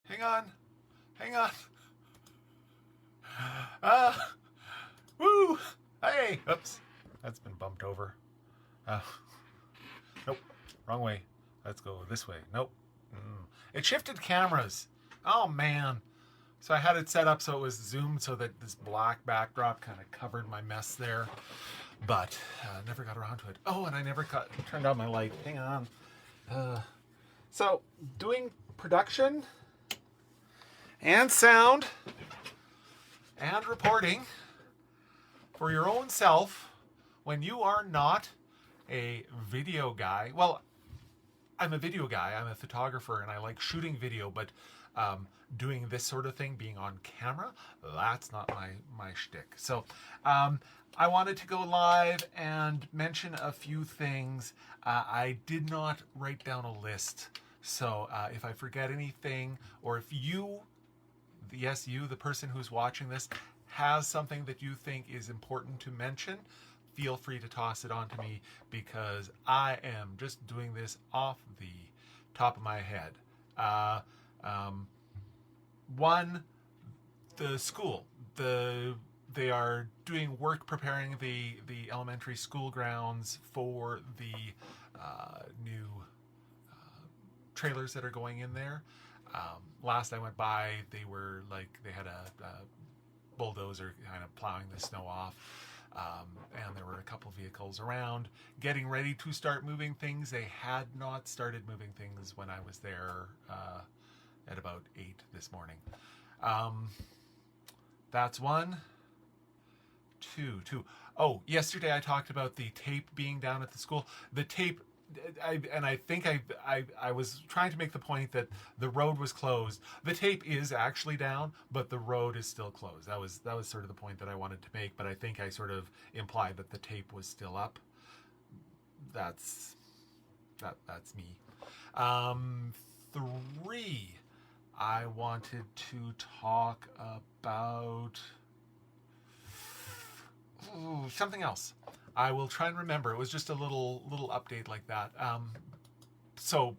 Hang on. Hang on. Uh, woo. Hey. Oops. That's been bumped over. Uh, nope. Wrong way. Let's go this way. Nope. It shifted cameras. Oh, man. So I had it set up so it was zoomed so that this black backdrop kind of covered my mess there. But never got around to it. Oh, and I never turned on my light. Hang on. So doing production and sound and reporting for your own self when you are not a video guy. Well, I'm a video guy. I'm a photographer and I like shooting video, but Doing this sort of thing, being on camera, that's not my shtick. So I wanted to go live and mention a few things. I did not write down a list. So if I forget anything, or if you, yes, you, the person who's watching this, has something that you think is important to mention, feel free to toss it on to me, because I am just doing this off the top of my head. One, the school. They are doing work preparing the elementary school grounds for the new trailers that are going in there. Last I went by, they had a bulldozer kind of plowing the snow off. And there were a couple vehicles around getting ready to start moving things. They had not started moving things when I was there at about 8 this morning. That's one. Two. Oh, yesterday I talked about the tape being down at the school. The tape, I think I was trying to make the point that the road was closed. The tape is actually down, but the road is still closed. That was sort of the point that I wanted to make, but I think I sort of implied that the tape was still up. That's me. 3, I wanted to talk about something else. I will try and remember. It was just a little update like that. So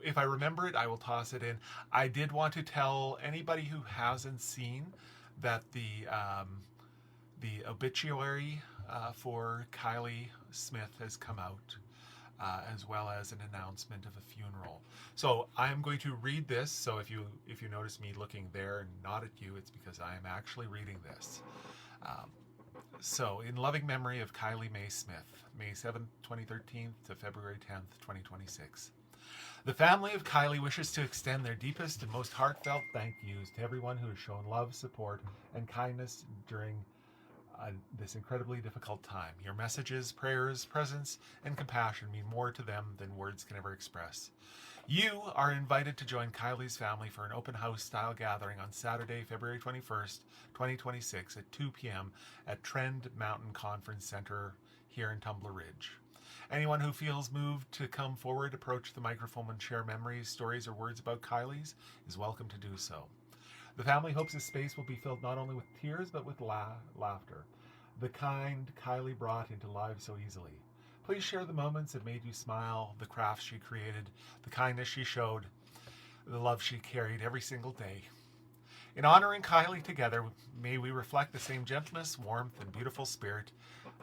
if I remember it, I will toss it in. I did want to tell anybody who hasn't seen that the obituary for Kylie Smith has come out, as well as an announcement of a funeral. So I am going to read this. So if you notice me looking there and not at you, it's because I am actually reading this. So, in loving memory of Kylie Mae Smith, May 7th, 2013 to February 10th, 2026. The family of Kylie wishes to extend their deepest and most heartfelt thank yous to everyone who has shown love, support, and kindness during this incredibly difficult time. Your messages, prayers, presence, and compassion mean more to them than words can ever express. You are invited to join Kylie's family for an open house style gathering on Saturday, February 21st, 2026 at 2 p.m. at Trend Mountain Conference Center here in Tumbler Ridge. Anyone who feels moved to come forward, approach the microphone and share memories, stories, or words about Kylie's is welcome to do so. The family hopes this space will be filled not only with tears but with laughter, the kind Kylie brought into lives so easily. Please share the moments that made you smile, the crafts she created, the kindness she showed, the love she carried every single day. In honoring Kylie together, may we reflect the same gentleness, warmth, and beautiful spirit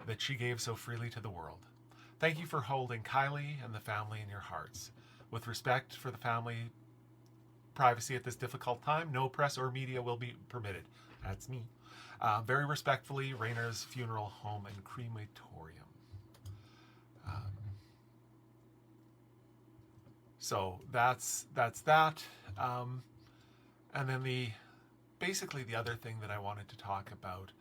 that she gave so freely to the world. Thank you for holding Kylie and the family in your hearts. With respect for the family privacy at this difficult time, no press or media will be permitted. That's me. Very respectfully, Rayner's Funeral Home and Crematorium. So that's that. And then basically the other thing that I wanted to talk about.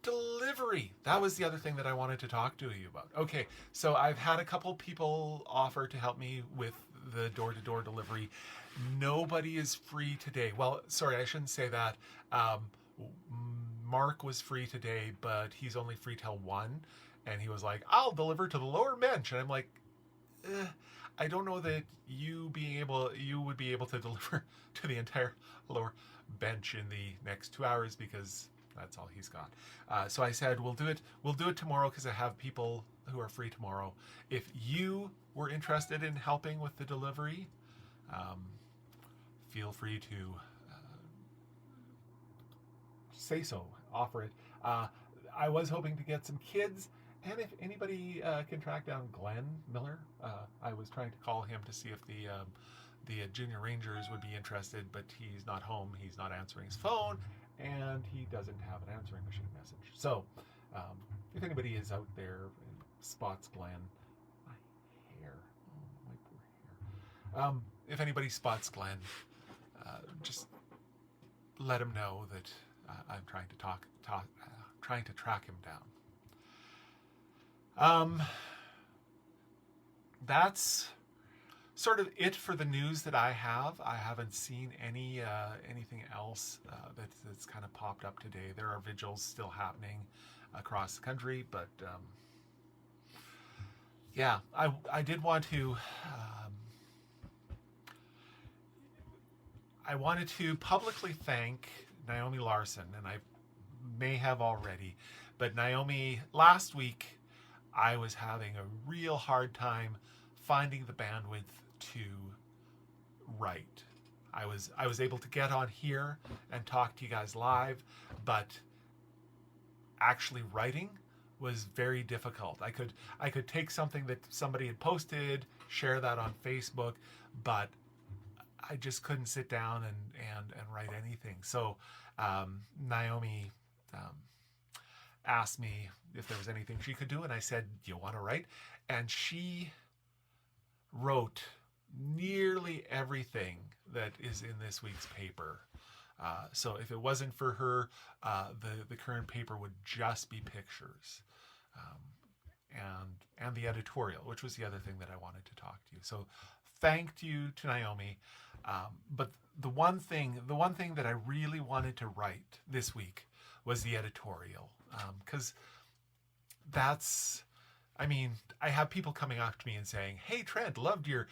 Delivery. That was the other thing that I wanted to talk to you about. Okay, so I've had a couple people offer to help me with the door-to-door delivery. Nobody is free today. Well, sorry, I shouldn't say that. Mark was free today, but he's only free till 1. And he was like, I'll deliver to the lower bench. And I'm like, I don't know that you would be able to deliver to the entire lower bench in the next 2 hours, because that's all he's got. So I said, we'll do it tomorrow, because I have people who are free tomorrow. If you were interested in helping with the delivery, feel free to say so, offer it. I was hoping to get some kids, and if anybody can track down Glenn Miller, I was trying to call him to see if the Junior Rangers would be interested, but he's not home, he's not answering his phone, and he doesn't have an answering machine message. So, if anybody is out there and spots Glenn, my hair, oh, my poor hair. If anybody spots Glenn, just let him know that I'm trying to track him down. That's sort of it for the news that I have. I haven't seen anything else that's kind of popped up today. There are vigils still happening across the country, but yeah, I did want to. I wanted to publicly thank Naomi Larson, and I may have already, but Naomi, last week I was having a real hard time finding the bandwidth to write. I was able to get on here and talk to you guys live, but actually writing was very difficult. I could take something that somebody had posted, share that on Facebook, but I just couldn't sit down and write anything. So Naomi asked me if there was anything she could do, and I said, "Do you want to write?" And she wrote nearly everything that is in this week's paper. So if it wasn't for her, the current paper would just be pictures, and the editorial, which was the other thing that I wanted to talk to you. So thank you to Naomi. But the one thing that I really wanted to write this week was the editorial, because that's, I mean, I have people coming up to me and saying, "Hey Trent, loved your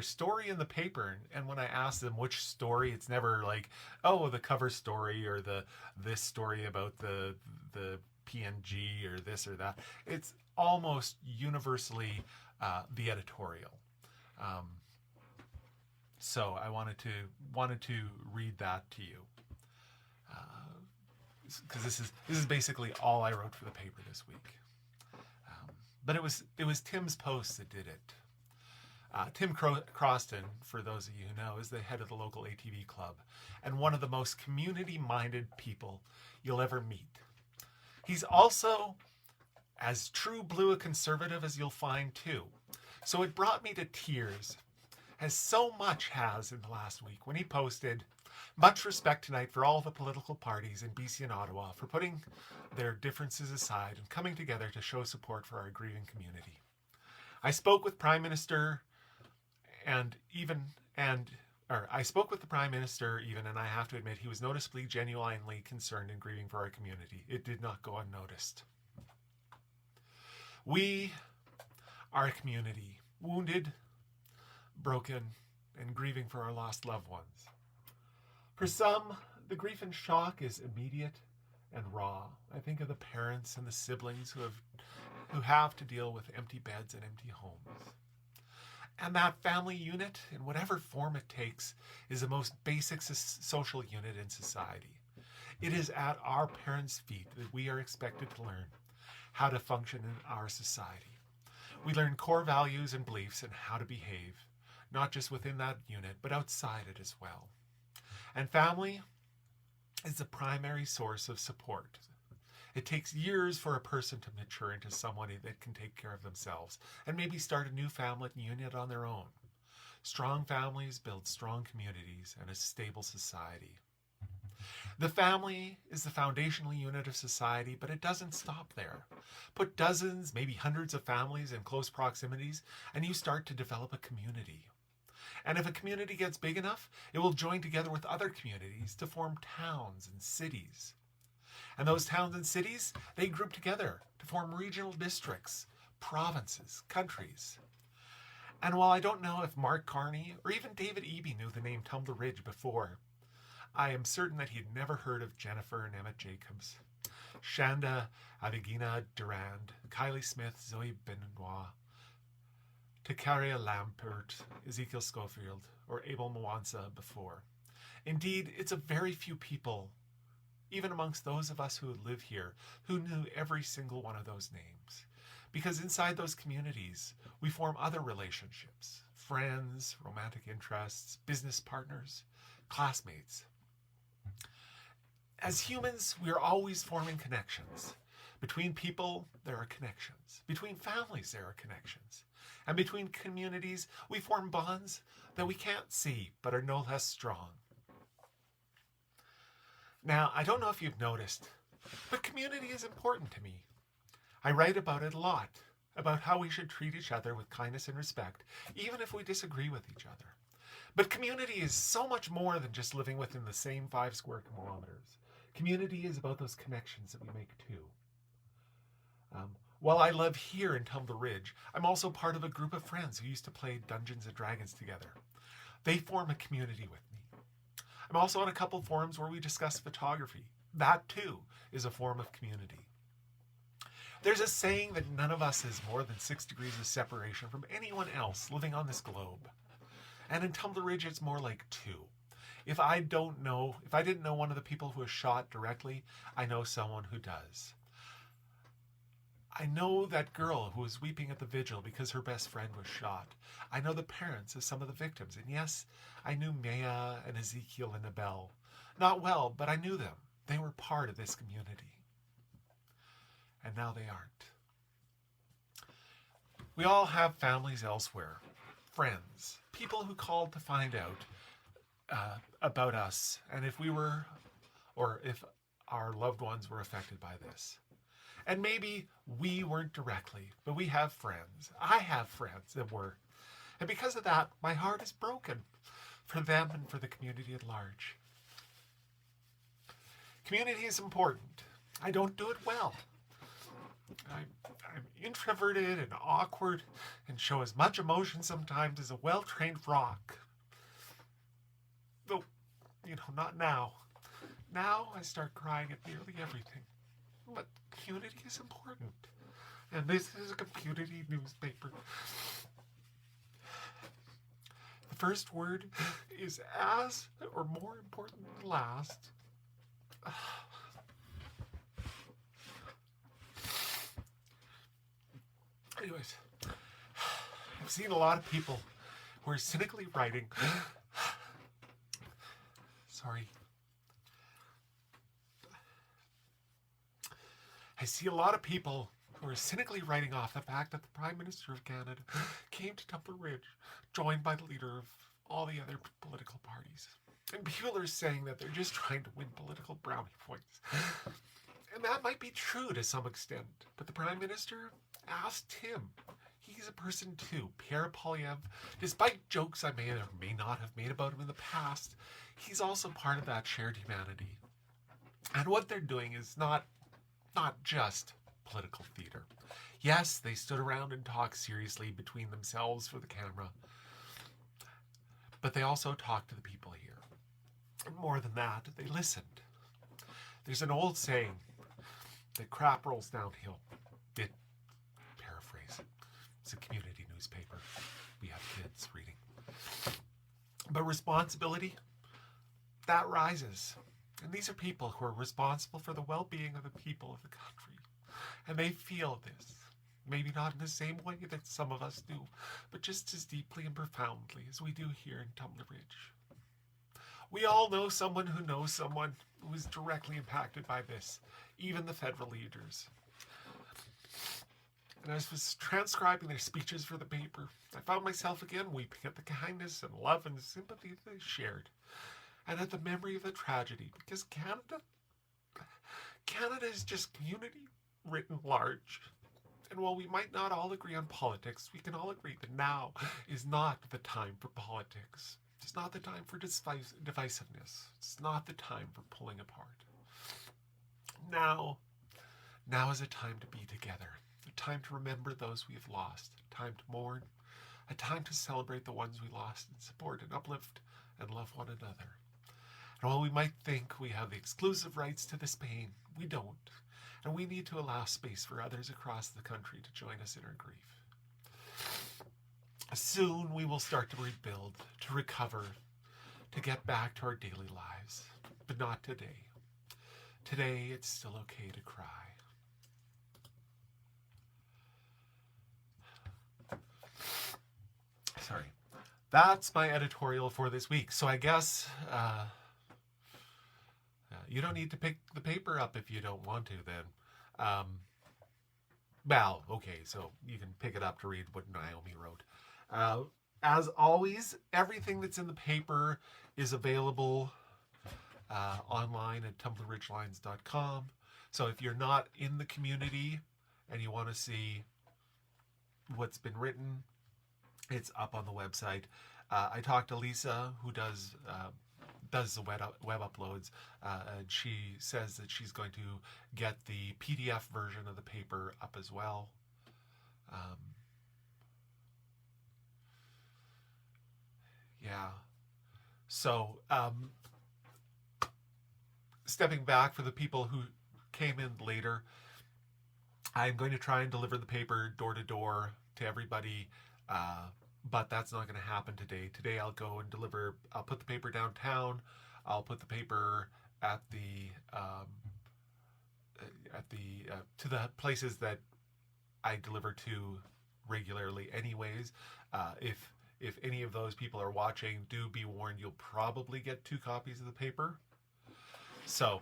story in the paper," and when I ask them which story, it's never like, "Oh, the cover story," or this story about the PNG or this or that. It's almost universally the editorial. So I wanted to read that to you, because this is basically all I wrote for the paper this week. But it was Tim's post that did it. Tim Croston, for those of you who know, is the head of the local ATV club and one of the most community-minded people you'll ever meet. He's also as true blue a conservative as you'll find too. So it brought me to tears, as so much has in the last week, when he posted, "Much respect tonight for all the political parties in BC and Ottawa for putting their differences aside and coming together to show support for our grieving community. I spoke with the Prime Minister even, and I have to admit he was noticeably, genuinely concerned and grieving for our community. It did not go unnoticed. We are a community, wounded, broken, and grieving for our lost loved ones. For some, the grief and shock is immediate and raw. I think of the parents and the siblings who have to deal with empty beds and empty homes. And that family unit, in whatever form it takes, is the most basic social unit in society. It is at our parents' feet that we are expected to learn how to function in our society. We learn core values and beliefs and how to behave, not just within that unit, but outside it as well. And family is the primary source of support. It takes years for a person to mature into somebody that can take care of themselves and maybe start a new family unit on their own. Strong families build strong communities and a stable society. The family is the foundational unit of society, but it doesn't stop there. Put dozens, maybe hundreds of families in close proximities, and you start to develop a community. And if a community gets big enough, it will join together with other communities to form towns and cities. And those towns and cities, they group together to form regional districts, provinces, countries. And while I don't know if Mark Carney or even David Eby knew the name Tumbler Ridge before, I am certain that he had never heard of Jennifer and Emmett Jacobs, Shanda Avigina Durand, Kylie Smith, Zoe Benoit, Takaria Lampert, Ezekiel Schofield, or Abel Mwanza before. Indeed, it's a very few people, even amongst those of us who live here, who knew every single one of those names. Because inside those communities, we form other relationships, friends, romantic interests, business partners, classmates. As humans, we are always forming connections. Between people, there are connections. Between families, there are connections. And between communities, we form bonds that we can't see, but are no less strong. Now, I don't know if you've noticed, but community is important to me. I write about it a lot. about how we should treat each other with kindness and respect, even if we disagree with each other. But community is so much more than just living within the same 5 square kilometers. Community is about those connections that we make too. While I live here in Tumbler Ridge, I'm also part of a group of friends who used to play Dungeons and Dragons together. They form a community with me. I'm also on a couple forums where we discuss photography. That too is a form of community. There's a saying that none of us is more than 6 degrees of separation from anyone else living on this globe. And in Tumbler Ridge, it's more like 2. If I didn't know one of the people who was shot directly, I know someone who does. I know that girl who was weeping at the vigil because her best friend was shot. I know the parents of some of the victims. And yes, I knew Maya and Ezekiel and Abel. Not well, but I knew them. They were part of this community. And now they aren't. We all have families elsewhere, friends, people who called to find out about us and if our loved ones were affected by this. And maybe we weren't directly, but we have friends. I have friends that were. And because of that, my heart is broken for them and for the community at large. Community is important. I don't do it well. I'm introverted and awkward and show as much emotion sometimes as a well-trained rock. Though, not now. Now I start crying at nearly everything. But community is important. And this is a community newspaper. The first word is as or more important than the last. Anyways, I've seen a lot of people who are cynically writing. Sorry. I see a lot of people who are cynically writing off the fact that the Prime Minister of Canada came to Tumbler Ridge, joined by the leader of all the other political parties. And people are saying that they're just trying to win political brownie points. And that might be true to some extent, but the Prime Minister asked him. He's a person too. Pierre Poilievre, despite jokes I may or may not have made about him in the past, he's also part of that shared humanity. And what they're doing is not just political theater. Yes, they stood around and talked seriously between themselves for the camera, but they also talked to the people here. And more than that, they listened. There's an old saying that crap rolls downhill. It, paraphrase, it's a community newspaper. We have kids reading. But responsibility, that rises. And these are people who are responsible for the well-being of the people of the country. And they feel this. Maybe not in the same way that some of us do, but just as deeply and profoundly as we do here in Tumbler Ridge. We all know someone who knows someone who is directly impacted by this, even the federal leaders. And as I was transcribing their speeches for the paper, I found myself again weeping at the kindness and love and sympathy they shared, and at the memory of the tragedy, because Canada is just community written large. And while we might not all agree on politics, we can all agree that now is not the time for politics. It's not the time for divisiveness. It's not the time for pulling apart. Now is a time to be together. A time to remember those we have lost. A time to mourn. A time to celebrate the ones we lost and support and uplift and love one another. And while we might think we have the exclusive rights to this pain, we don't. And we need to allow space for others across the country to join us in our grief. Soon we will start to rebuild, to recover, to get back to our daily lives. But not today. Today it's still okay to cry. Sorry. That's my editorial for this week. So I guess you don't need to pick the paper up if you don't want to then. Well, okay, so you can pick it up to read what Naomi wrote. As always, everything that's in the paper is available online at tumblerridgelines.com. So if you're not in the community and you want to see what's been written. It's up on the website. I talked to Lisa, who does the web uploads, and she says that she's going to get the PDF version of the paper up as well. Yeah. So, stepping back for the people who came in later, I'm going to try and deliver the paper door to door to everybody, but that's not going to happen today. Today I'll go and deliver, I'll put the paper downtown, I'll put the paper at to the places that I deliver to regularly anyways. If any of those people are watching, do be warned, you'll probably get 2 copies of the paper. So,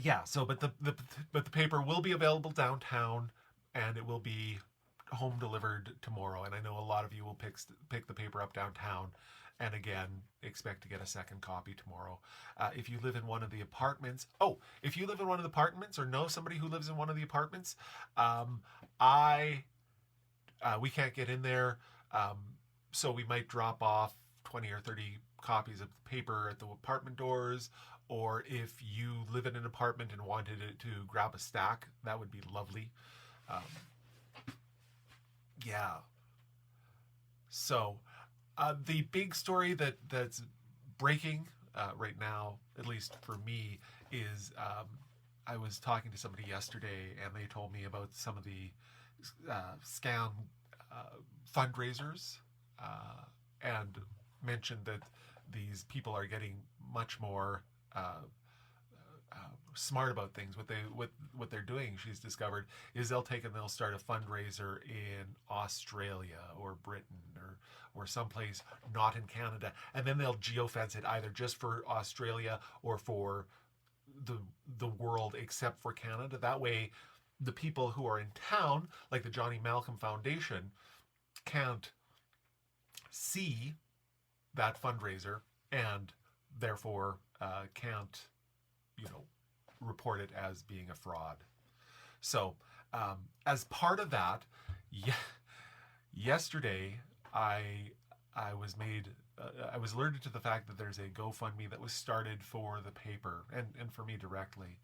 yeah. So, but the paper will be available downtown, and it will be home delivered tomorrow. And I know a lot of you will pick the paper up downtown, and again, expect to get a second copy tomorrow. If you live in one of the apartments, or know somebody who lives in one of the apartments, we can't get in there, so we might drop off 20 or 30 copies of the paper at the apartment doors. Or if you live in an apartment and wanted to grab a stack, that would be lovely. Yeah. So, the big story that's breaking right now, at least for me, is I was talking to somebody yesterday, and they told me about some of the scam fundraisers, and mentioned that these people are getting much more smart about things. What they're doing, she's discovered, is they'll start a fundraiser in Australia or Britain or someplace not in Canada, and then they'll geofence it either just for Australia or for the world except for Canada. That way, the people who are in town, like the Johnny Malcolm Foundation, can't see that fundraiser and therefore can't, report it as being a fraud. So, as part of that, yesterday I was alerted to the fact that there's a GoFundMe that was started for the paper and for me directly,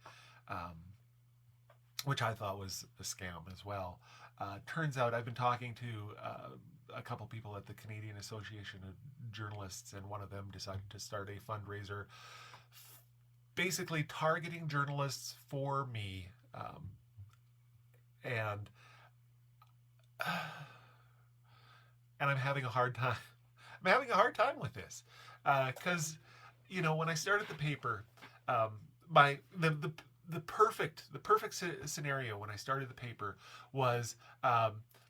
which I thought was a scam as well. Turns out I've been talking to a couple people at the Canadian Association of Journalists, and one of them decided to start a fundraiser basically targeting journalists for me, and I'm having a hard time. I'm having a hard time with this because, when I started the paper, the perfect scenario when I started the paper was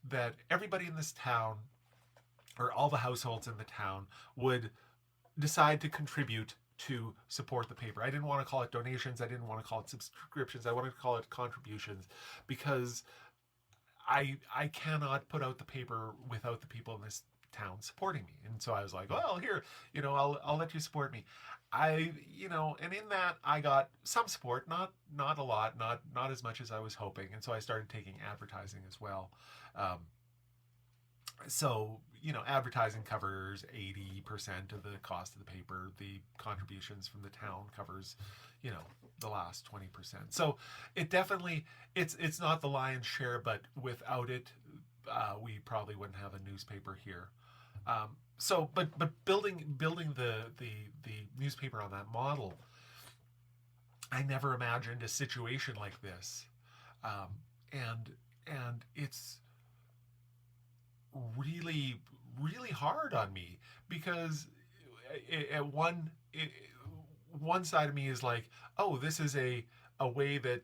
that everybody in this town, or all the households in the town, would decide to contribute to support the paper. I didn't want to call it donations. I didn't want to call it subscriptions. I wanted to call it contributions, because I cannot put out the paper without the people in this town supporting me. And so I was like, well, here, I'll let you support me. And in that I got some support, not a lot, not as much as I was hoping. And so I started taking advertising as well. So, advertising covers 80% of the cost of the paper. The contributions from the town covers, the last 20%. So it definitely, it's not the lion's share, but without it, we probably wouldn't have a newspaper here. But building the newspaper on that model, I never imagined a situation like this. And it's really, really hard on me, because at one side of me is like, oh, this is a way that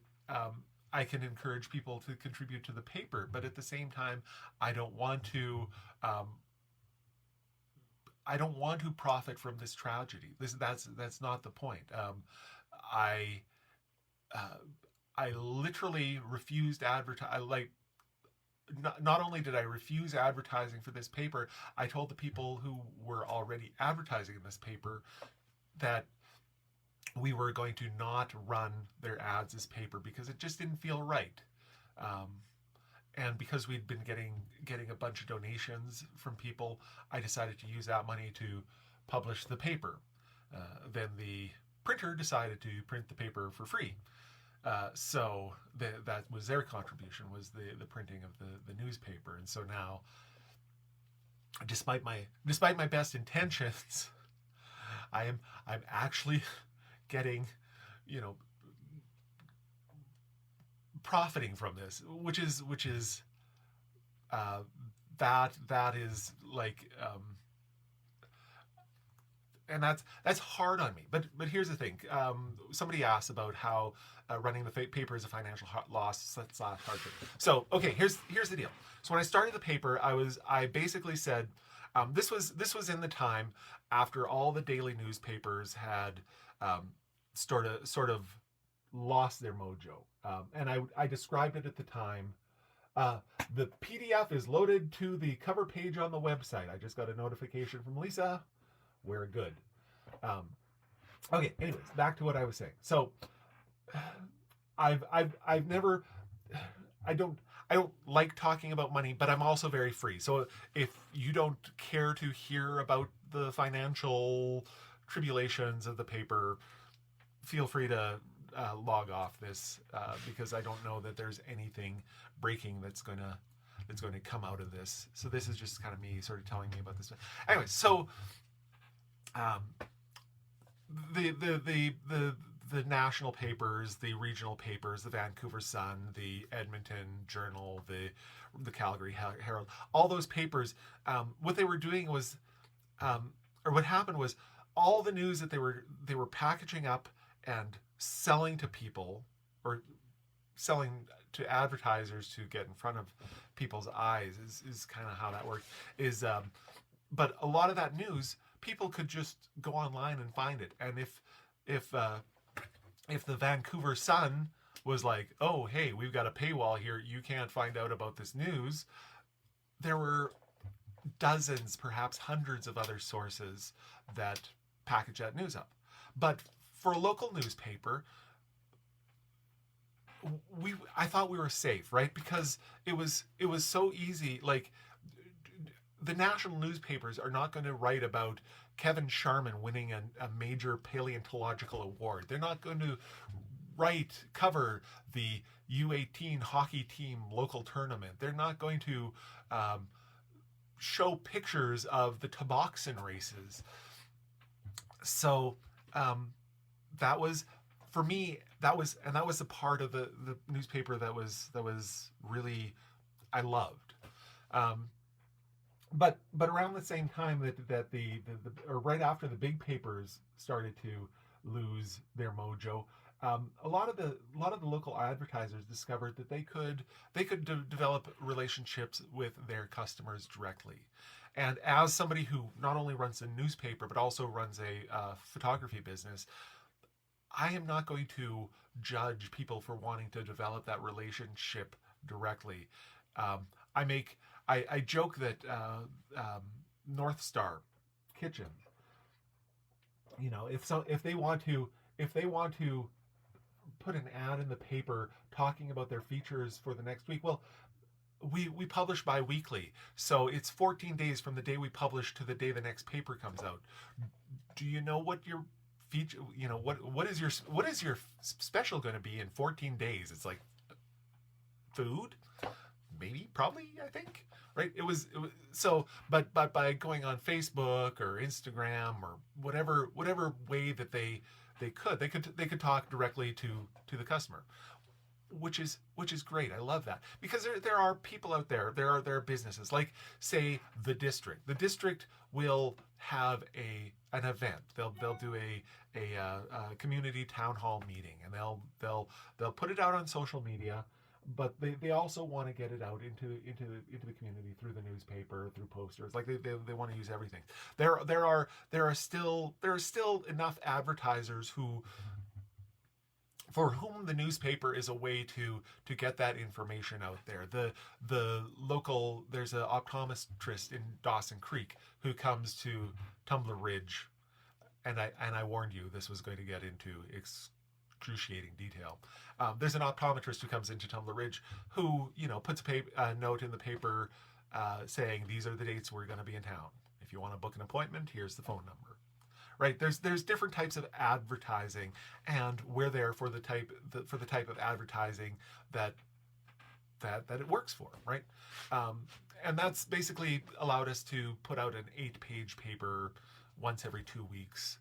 I can encourage people to contribute to the paper, but at the same time, I don't want to profit from this tragedy. That's not the point. I literally refused not only did I refuse advertising for this paper, I told the people who were already advertising in this paper that we were going to not run their ads as paper, because it just didn't feel right. and because we'd been getting a bunch of donations from people, I decided to use that money to publish the paper. Then the printer decided to print the paper for free. So that was their contribution, was the printing of the newspaper. And so now, despite my best intentions, I'm actually getting, you know, profiting from this, which is that is like, and that's hard on me. But here's the thing. Somebody asked about how running the paper is a financial loss. That's not hard. So okay, here's the deal. So when I started the paper, I basically said, this was in the time after all the daily newspapers had sort of lost their mojo, and I described it at the time. The PDF is loaded to the cover page on the website. I just got a notification from Lisa. We're good. Okay. Anyways, back to what I was saying. So, I've never. I don't like talking about money, but I'm also very free. So if you don't care to hear about the financial tribulations of the paper, feel free to log off this, because I don't know that there's anything breaking that's going to come out of this. So this is just kind of me sort of telling me about this. Anyway, so the national papers, the regional papers, the Vancouver Sun, the Edmonton Journal, the Calgary Herald, all those papers, what they were doing was, or what happened was, all the news that they were packaging up and selling to people, or selling to advertisers to get in front of people's eyes, is kind of how that worked. But a lot of that news, people could just go online and find it. And if the Vancouver Sun was like, oh, hey, we've got a paywall here, you can't find out about this news, there were dozens, perhaps hundreds of other sources that package that news up. But for a local newspaper, I thought we were safe, right? Because it was so easy. Like, the national newspapers are not going to write about Kevin Sharman winning a major paleontological award. They're not going to cover the U18 hockey team local tournament. They're not going to show pictures of the Toboxen races. So that was, for me, that was the part of the newspaper that was really, I loved. But around the same time that the or right after the big papers started to lose their mojo, a lot of the local advertisers discovered that they could develop relationships with their customers directly. And as somebody who not only runs a newspaper but also runs a photography business, I am not going to judge people for wanting to develop that relationship directly. I joke that North Star Kitchen, you know, if they want to put an ad in the paper talking about their features for the next week, well, we publish bi-weekly, so it's 14 days from the day we publish to the day the next paper comes out. Do you know what your feature, you know, what is your special going to be in 14 days? It's like food, maybe, probably, I think, right? It was so, but by going on Facebook or Instagram or whatever way that they could talk directly to the customer, which is great. I love that, because there are people out there, there are businesses, like, say, the district will have an event. They'll do a community town hall meeting, and they'll put it out on social media, but they also want to get it out into the community through the newspaper, through posters. Like, they want to use everything. There are still enough advertisers for whom the newspaper is a way to get that information out there. The local, there's an optometrist in Dawson Creek who comes to Tumbler Ridge, and I warned you this was going to get into excruciating detail. There's an optometrist who comes into Tumbler Ridge who, puts a note in the paper saying these are the dates we're going to be in town. If you want to book an appointment, here's the phone number. Right? There's different types of advertising, and we're there for the type of advertising that it works for, right? And that's basically allowed us to put out an 8-page paper once every 2 weeks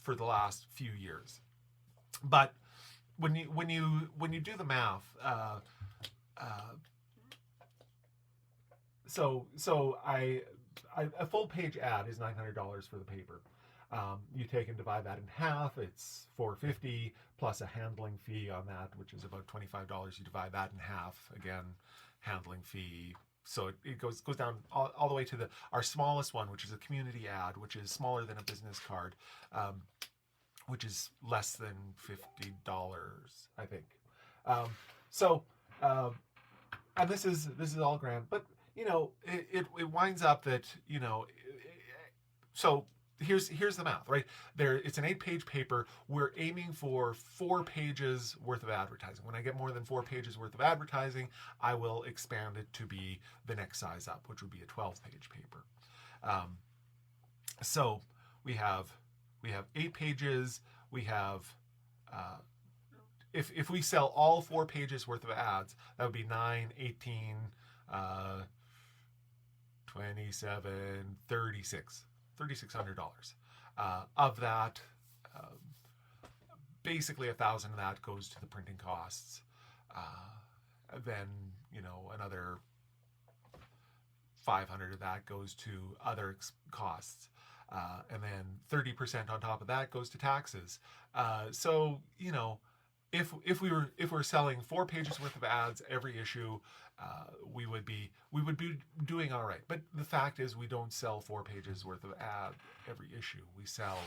for the last few years. But when you do the math, so a full page ad is $900 for the paper. You take and divide that in half. It's $450 plus a handling fee on that, which is about $25. You divide that in half. Again, handling fee. So it goes down all the way to our smallest one, which is a community ad, which is smaller than a business card, which is less than $50, I think. And this is all grand, but it winds up that so here's the math, right? It's an 8-page paper. We're aiming for 4 pages worth of advertising. When I get more than 4 pages worth of advertising, I will expand it to be the next size up, which would be a 12-page paper. So we have 8 pages. We have if we sell all 4 pages worth of ads, that would be 9, 18, 27, 36. $3,600. Of that, basically $1,000 of that goes to the printing costs. Then another $500 of that goes to other costs, and then 30% on top of that goes to taxes. So if we were selling 4 pages worth of ads every issue, we would be doing all right. But the fact is, we don't sell 4 pages worth of ad every issue. We sell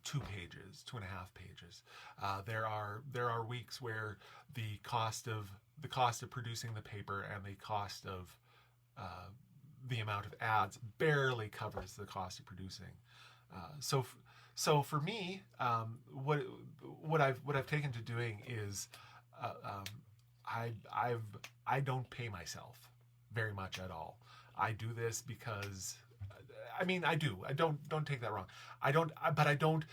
2 pages, 2.5 pages. There are weeks where the cost of producing the paper and the cost of the amount of ads barely covers the cost of producing. So for me, what I've taken to doing is I don't pay myself very much at all. I do this because I do. I don't take that wrong. I don't.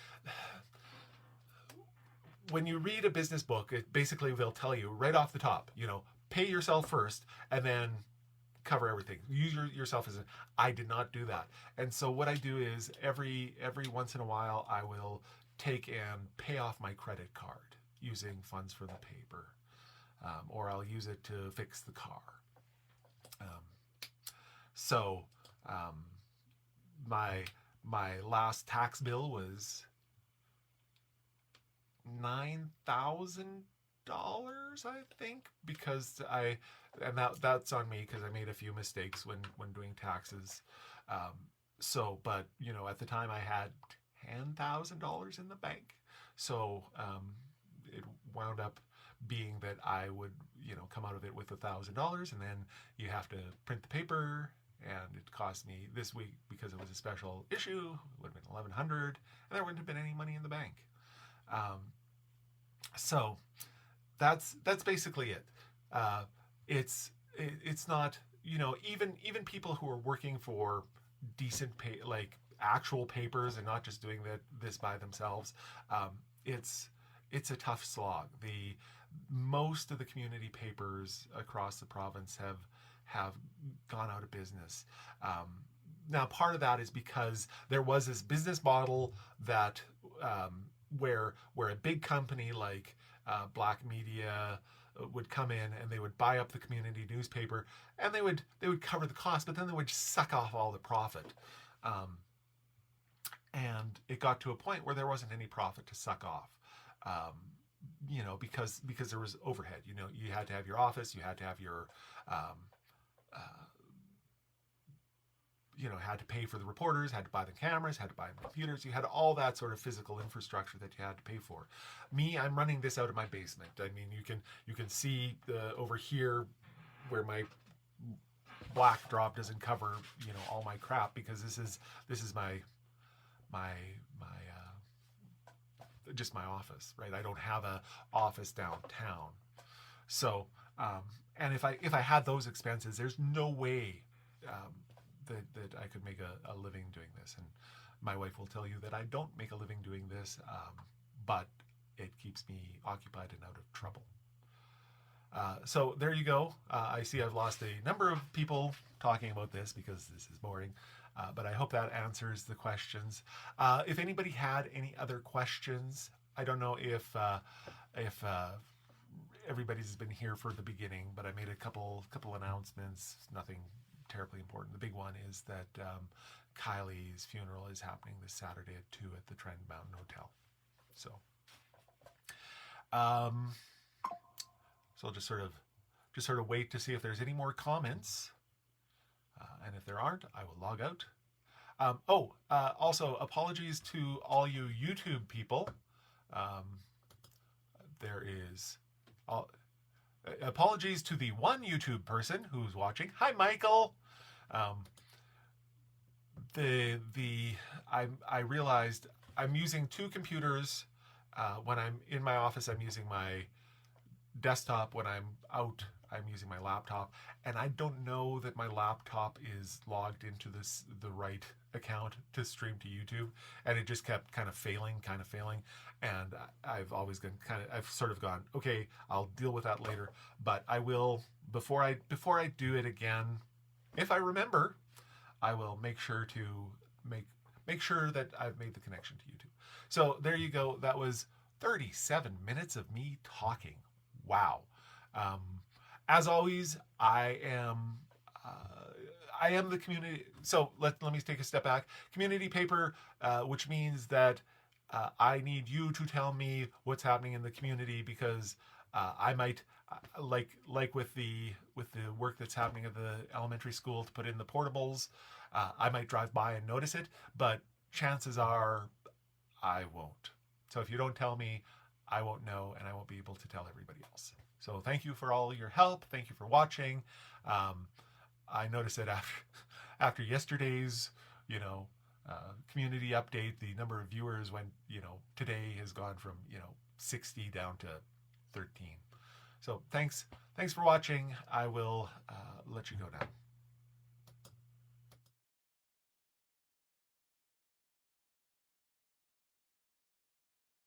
When you read a business book, it basically they'll tell you right off the top, pay yourself first and then cover everything. Use yourself as I did not do that. And so what I do is every once in a while I will take and pay off my credit card using funds for the paper. Or I'll use it to fix the car. My last tax bill was $9,000, I think, because that's on me because I made a few mistakes when doing taxes. But at the time I had $10,000 in the bank, so it wound up being that I would, come out of it with $1,000, and then you have to print the paper, and it cost me this week because it was a special issue. It would have been $1,100, and there wouldn't have been any money in the bank. So that's basically it. It's not, even people who are working for decent pay, like actual papers, and not just doing this by themselves. It's a tough slog. Most of the community papers across the province have gone out of business. Now, part of that is because there was this business model that where a big company like Black Media would come in and they would buy up the community newspaper, and they would cover the cost, but then they would suck off all the profit. And it got to a point where there wasn't any profit to suck off. Because there was overhead. You had to have your office, you had to have your, had to pay for the reporters, had to buy the cameras, had to buy the computers. You had all that sort of physical infrastructure that you had to pay for. Me, I'm running this out of my basement. I mean, you can see over here where my black drop doesn't cover, all my crap, because this is my just my office, right? I don't have a office downtown. So, and if I had those expenses, there's no way that I could make a living doing this. And my wife will tell you that I don't make a living doing this, but it keeps me occupied and out of trouble. So there you go. I see I've lost a number of people talking about this because this is boring. But I hope that answers the questions. If anybody had any other questions, I don't know if everybody's been here for the beginning, but I made a couple announcements. Nothing terribly important. The big one is that Kylie's funeral is happening this Saturday at 2 at the Trend Mountain Hotel. So, so I'll just sort of wait to see if there's any more comments, and if there aren't, I will log out. Also, apologies to all you YouTube people. There is apologies to the one YouTube person who's watching. Hi, Michael. I realized I'm using two computers. When I'm in my office, I'm using my desktop. When I'm out, I'm using my laptop, and I don't know that my laptop is logged into the right account to stream to YouTube, and it just kept kind of failing, and I've always been I've sort of gone, okay, I'll deal with that later, but I will, before I do it again, if I remember, I will make sure to make sure that I've made the connection to YouTube. So there you go. That was 37 minutes of me talking. Wow. As always, I am the community. So let me take a step back. Community paper, which means that I need you to tell me what's happening in the community, because I might, like with the work that's happening at the elementary school to put in the portables, I might drive by and notice it, but chances are I won't. So if you don't tell me, I won't know, and I won't be able to tell everybody else. So thank you for all your help. Thank you for watching. I noticed that after yesterday's, community update, the number of viewers went, today has gone from, 60 down to 13. So thanks for watching. I will let you go now.